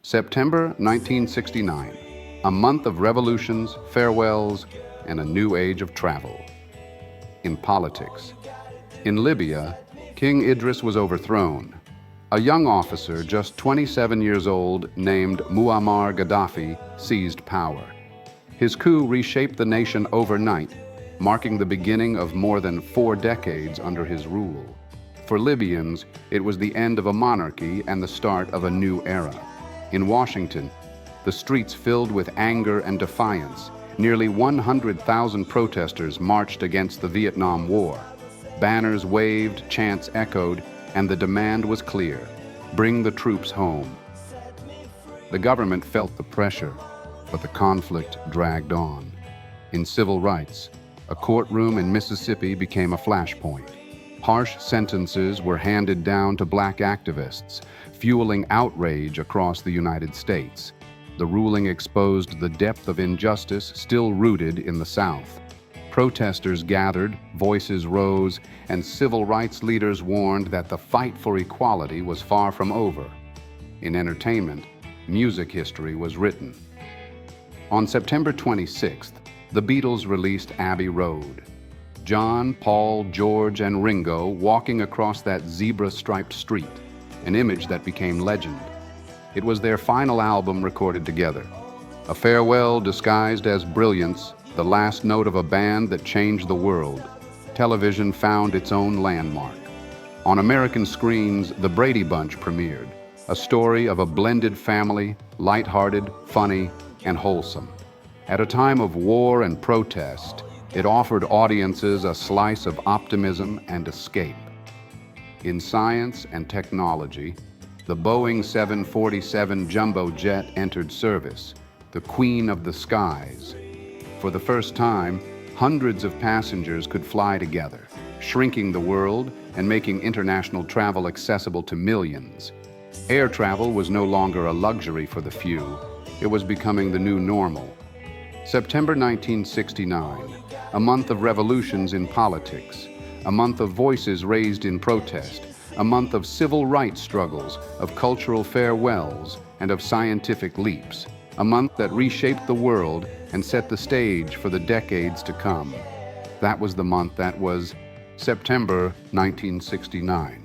September 1969, a month of revolutions, farewells, and a new age of travel. In politics. In Libya, King Idris was overthrown. A young officer, just 27 years old, named Muammar Gaddafi, seized power. His coup reshaped the nation overnight, marking the beginning of more than 4 decades under his rule. For Libyans, it was the end of a monarchy and the start of a new era. In Washington, the streets filled with anger and defiance. Nearly 100,000 protesters marched against the Vietnam War. Banners waved, chants echoed, and the demand was clear: bring the troops home. The government felt the pressure, but the conflict dragged on. In civil rights, a courtroom in Mississippi became a flashpoint. Harsh sentences were handed down to black activists, fueling outrage across the United States. The ruling exposed the depth of injustice still rooted in the South. Protesters gathered, voices rose, and civil rights leaders warned that the fight for equality was far from over. In entertainment, music history was written. On September 26th, the Beatles released Abbey Road. John, Paul, George, and Ringo walking across that zebra-striped street, an image that became legend. It was their final album recorded together. A farewell disguised as brilliance, the last note of a band that changed the world. Television found its own landmark. On American screens, The Brady Bunch premiered, a story of a blended family, lighthearted, funny, and wholesome. At a time of war and protest, it offered audiences a slice of optimism and escape. In science and technology, the Boeing 747 jumbo jet entered service, the queen of the skies. For the first time, hundreds of passengers could fly together, shrinking the world and making international travel accessible to millions. Air travel was no longer a luxury for the few. It was becoming the new normal. September 1969, a month of revolutions in politics, a month of voices raised in protest, a month of civil rights struggles, of cultural farewells, and of scientific leaps, a month that reshaped the world and set the stage for the decades to come. That was the month that was September 1969.